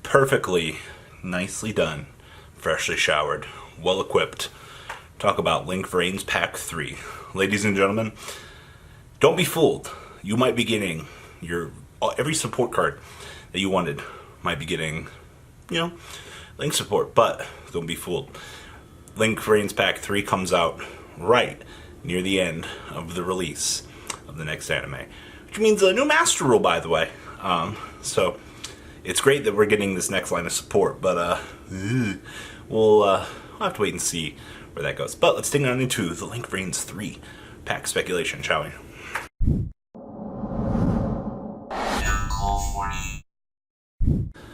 Perfectly, nicely done, freshly showered, well equipped. Talk about Link Vrains Pack 3. Ladies and gentlemen, don't be fooled. You might be getting your every support card that you wanted might be getting, Link support, but don't be fooled. Link Vrains Pack 3 comes out right near the end of the release of the next anime, which means a new Master Rule, by the way. So it's great that we're getting this next line of support, but we'll have to wait and see where that goes. But let's dig on into the Link Vrains 3 pack speculation, shall we?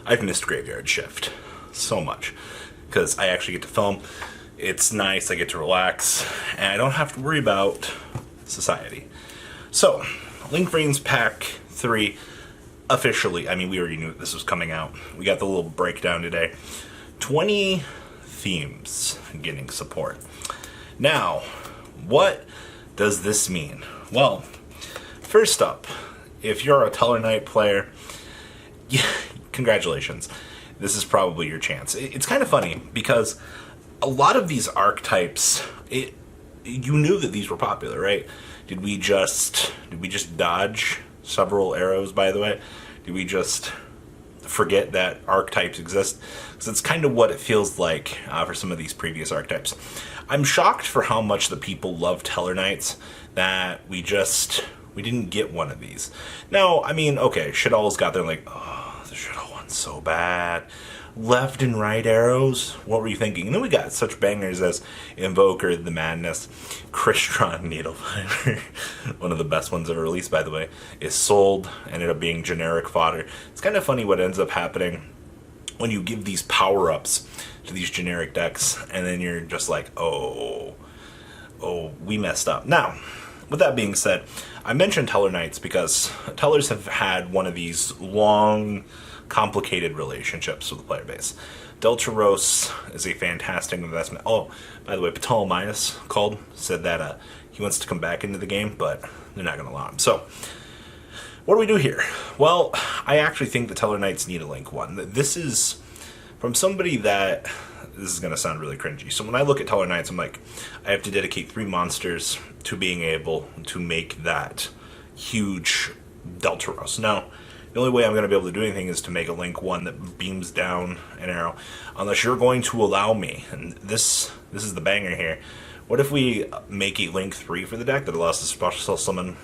I've missed Graveyard Shift so much because I actually get to film. It's nice, I get to relax, and I don't have to worry about society. So, Link Vrains Pack 3 officially, we already knew this was coming out. We got the little breakdown today. 20 themes getting support. Now, what does this mean? Well, first up, if you're a Tellarknight player, congratulations. This is probably your chance. It's kind of funny because a lot of these archetypes, you knew that these were popular, right? Did we just dodge several arrows, by the way? Did we just forget that archetypes exist? Because it's kind of what it feels like for some of these previous archetypes. I'm shocked for how much the people love Tellarknights that we didn't get one of these. Now, okay, Shadow's got there like, oh, the Shadow one's so bad. Left and right arrows? What were you thinking? And then we got such bangers as Invoker, The Madness, Crystron, Needlefinder, one of the best ones ever released, by the way, is sold, ended up being generic fodder. It's kind of funny what ends up happening when you give these power-ups to these generic decks, and then you're just like, oh, we messed up. Now, with that being said, I mentioned Tellarknights because Tellers have had one of these long, complicated relationships with the player base. Deltaros is a fantastic investment. Oh, by the way, Ptolemaeus said that he wants to come back into the game, but they're not going to allow him. So, what do we do here? Well, I actually think the Tellarknights need a Link 1. This is from somebody that, this is going to sound really cringy. So when I look at Tellarknights, I'm like, I have to dedicate 3 monsters to being able to make that huge Deltaros. Now, the only way I'm going to be able to do anything is to make a Link 1 that beams down an arrow, unless you're going to allow me. And this is the banger here. What if we make a Link 3 for the deck that allows us to special summon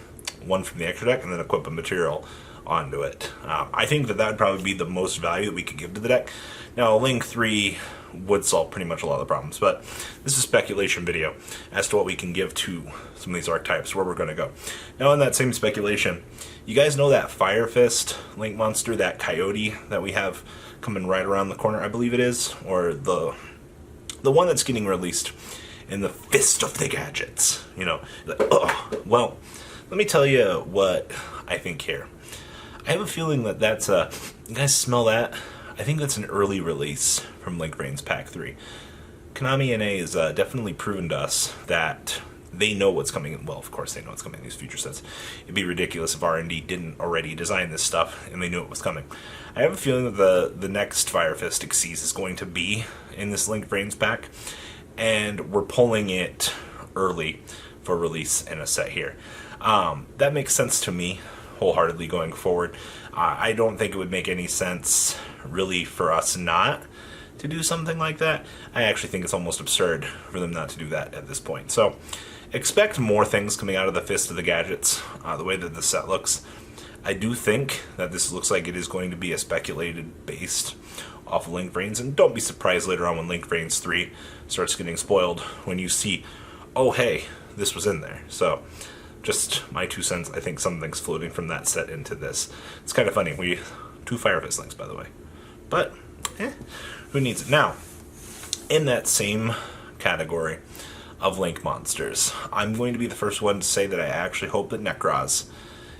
one from the extra deck and then equip a material onto it? I think that would probably be the most value that we could give to the deck. Now, a Link 3 would solve pretty much a lot of the problems, but this is a speculation video as to what we can give to some of these archetypes, where we're going to go. Now, in that same speculation, you guys know that Fire Fist Link monster, that coyote that we have coming right around the corner, I believe it is, or the one that's getting released in the Fist of the Gadgets, like, oh, well, let me tell you what I think here. I have a feeling that that's you guys smell that? I think that's an early release from Link Vrains Pack 3. Konami NA has definitely proven to us that they know what's coming. Well, of course they know what's coming in these future sets. It'd be ridiculous if R&D didn't already design this stuff and they knew it was coming. I have a feeling that the next Fire Fist Xyz is going to be in this Link Vrains pack, and we're pulling it early for release in a set here. That makes sense to me wholeheartedly going forward. I don't think it would make any sense really for us not to do something like that. I actually think it's almost absurd for them not to do that at this point. So expect more things coming out of the Fist of the Gadgets, the way that the set looks. I do think that this looks like it is going to be a speculated based off of Link Vrains, and don't be surprised later on when Link Vrains 3 starts getting spoiled when you see, oh hey, this was in there. So just my 2 cents, I think something's floating from that set into this. It's kind of funny. 2 Fire Fist Links, by the way. But, who needs it? Now, in that same category of Link monsters, I'm going to be the first one to say that I actually hope that Nekroz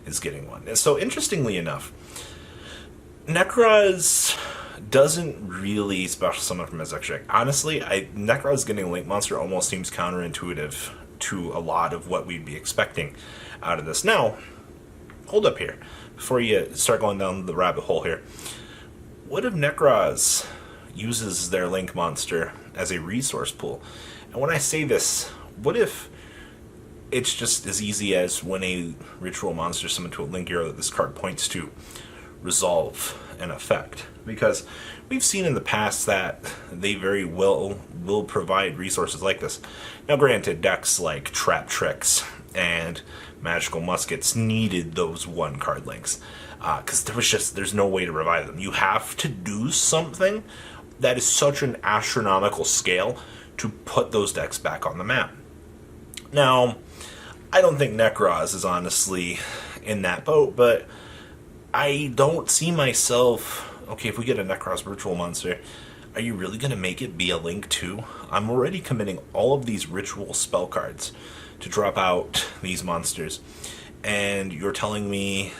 is getting one. And so, interestingly enough, Nekroz doesn't really special summon from his extra deck. Honestly, Nekroz getting a Link monster almost seems counterintuitive to a lot of what we'd be expecting out of this. Now, hold up here. Before you start going down the rabbit hole here, what if Nekroz uses their Link monster as a resource pool? And when I say this, what if it's just as easy as when a ritual monster summoned to a Link hero that this card points to resolve an effect? Because we've seen in the past that they very well will provide resources like this. Now granted, decks like Trap Tricks and Magical Muskets needed those one card links, because there's no way to revive them. You have to do something that is such an astronomical scale to put those decks back on the map. Now, I don't think Nekroz is honestly in that boat, but I don't see myself, okay, if we get a Nekroz Ritual Monster, are you really going to make it be a Link too? I'm already committing all of these Ritual spell cards to drop out these monsters, and you're telling me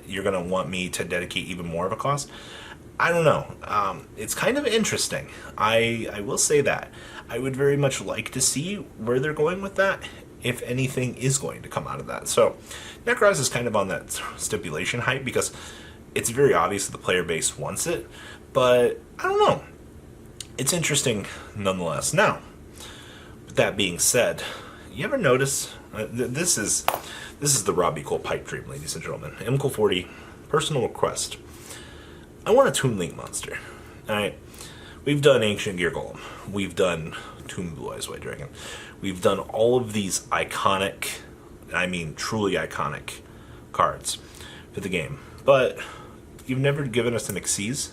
you're going to want me to dedicate even more of a cost? I don't know. It's kind of interesting. I will say that. I would very much like to see where they're going with that, if anything is going to come out of that. So, Nekroz is kind of on that stipulation hype because it's very obvious that the player base wants it, but I don't know. It's interesting nonetheless. Now, with that being said, you ever notice, this is the Robbie Cole pipe dream, ladies and gentlemen. MCole40, personal request. I want a Toon Link monster. Alright? We've done Ancient Gear Golem. We've done Toon Blue Eyes White Dragon. We've done all of these iconic, I mean truly iconic, cards for the game. But you've never given us an Xyz.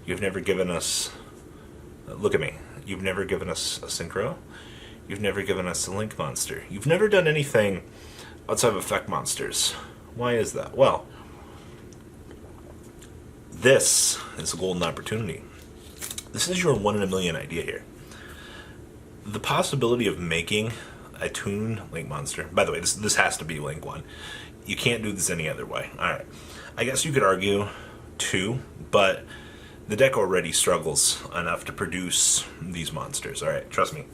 You've never given us, look at me, you've never given us a Synchro. You've never given us a Link monster. You've never done anything outside of effect monsters. Why is that? Well, this is a golden opportunity. This is your 1 in a million idea here. The possibility of making a Toon Link monster. By the way, this has to be Link 1. You can't do this any other way. Alright. I guess you could argue 2, but the deck already struggles enough to produce these monsters. Alright, trust me.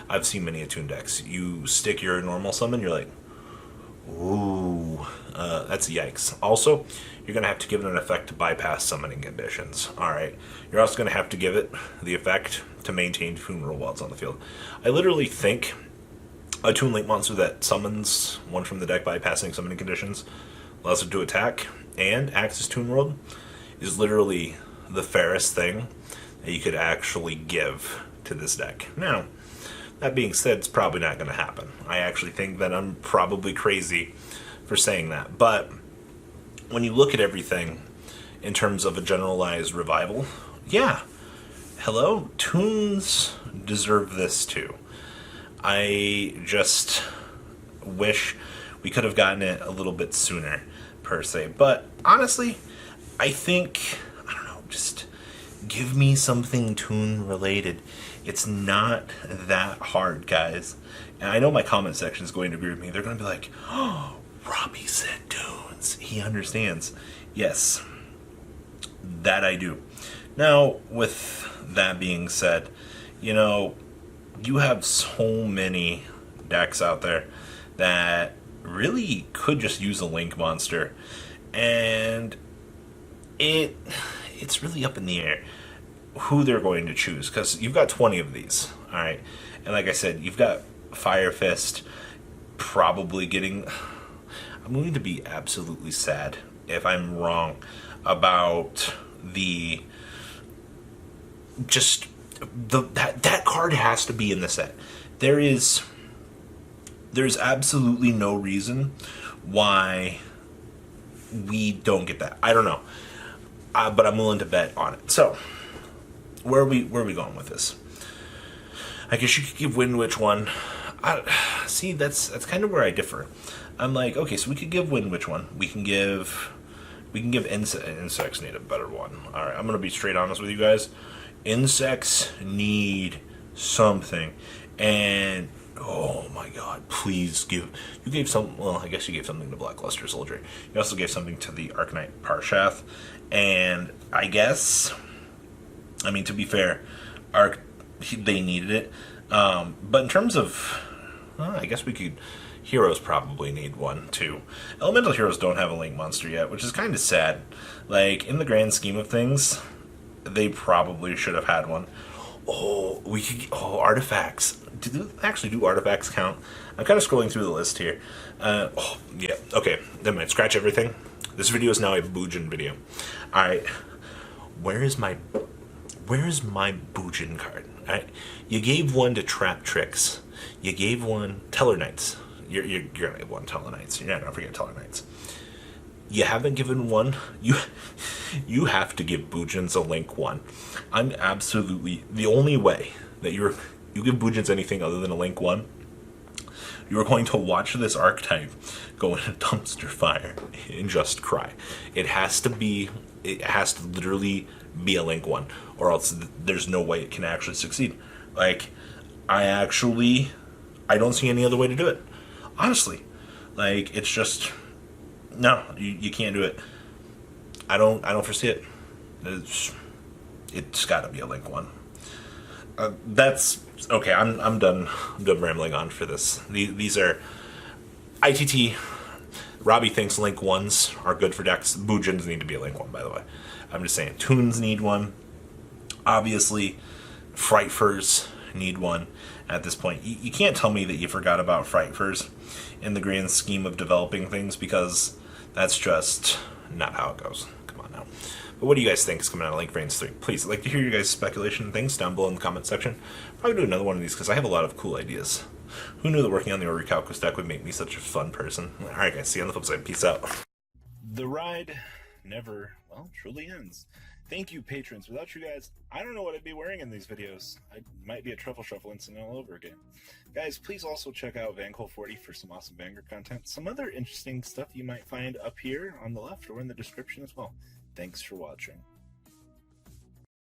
I've seen many Toon decks. You stick your normal summon, you're like, ooh, that's yikes. Also, you're going to have to give it an effect to bypass summoning conditions. Alright. You're also going to have to give it the effect to maintain funeral wells on the field. I literally think a Toon Link monster that summons one from the deck bypassing summoning conditions, allows it to attack, and acts as Toon World is literally the fairest thing that you could actually give to this deck. Now, that being said, it's probably not going to happen. I actually think that I'm probably crazy for saying that. But when you look at everything in terms of a generalized revival, yeah, hello, Toons deserve this too. I just wish we could have gotten it a little bit sooner, per se. But honestly, I think, I don't know, just give me something Toon related. It's not that hard, guys. And I know my comment section is going to agree with me. They're going to be like, oh, Robbie said Toons. He understands. Yes, that I do. Now, with that being said, you know, you have so many decks out there that really could just use a Link monster. And it's really up in the air who they're going to choose, because you've got 20 of these, alright? And like I said, you've got Fire Fist probably getting... I'm going to be absolutely sad if I'm wrong about the... Just... That card has to be in the set. There's absolutely no reason why we don't get that. I don't know. But I'm willing to bet on it. So... Where are we going with this? I guess you could give Wind Witch one. See, that's kind of where I differ. I'm like, okay, so we could give Wind Witch one. We can give Insects need a better one. All right, I'm gonna be straight honest with you guys. Insects need something, and oh my God, please give. You gave some. Well, I guess you gave something to Blackluster Soldier. You also gave something to the Arknight Parshath, and I guess. I mean, to be fair, they needed it. But in terms of, I guess we could, heroes probably need one too. Elemental heroes don't have a Link monster yet, which is kind of sad. Like, in the grand scheme of things, They probably should have had one. Oh, artifacts. Do they actually do artifacts count? I'm kind of scrolling through the list here. Yeah. Okay, never mind. Scratch everything. This video is now a Boojin video. All right. Where is my Boojin card? All right. You gave one to Trap Tricks. You gave one Tellarknights. You're gonna give one Tellarknights. You're not gonna forget Tellarknights. You haven't given one. You have to give Boojins a Link 1. I'm absolutely the only way that you give Boojins anything other than a Link 1. You are going to watch this archetype go in a dumpster fire and just cry. It has to literally be a Link 1, or else there's no way it can actually succeed. Like, I don't see any other way to do it. Honestly. Like, it's just, no, you can't do it. I don't foresee it. It's got to be a Link 1. That's okay. I'm done. I'm done rambling on for this. These are ITT. Robbie thinks Link 1s are good for decks. Boojins need to be a Link 1, by the way. I'm just saying. Toons need one. Obviously, Frightfurs need one at this point. You can't tell me that you forgot about Frightfurs in the grand scheme of developing things, because that's just not how it goes. Come on now. But what do you guys think is coming out of Link Vrains 3? Please, I'd like to hear your guys' speculation and things down below in the comment section. Probably do another one of these because I have a lot of cool ideas. Who knew that working on the Orichalcos deck would make me such a fun person? Alright guys, see you on the flip side. Peace out. The ride never, well, truly ends. Thank you, patrons. Without you guys, I don't know what I'd be wearing in these videos. I might be a Truffle Shuffle incident all over again. Guys, please also check out Vanquil40 for some awesome Vanguard content. Some other interesting stuff you might find up here on the left or in the description as well. Thanks for watching.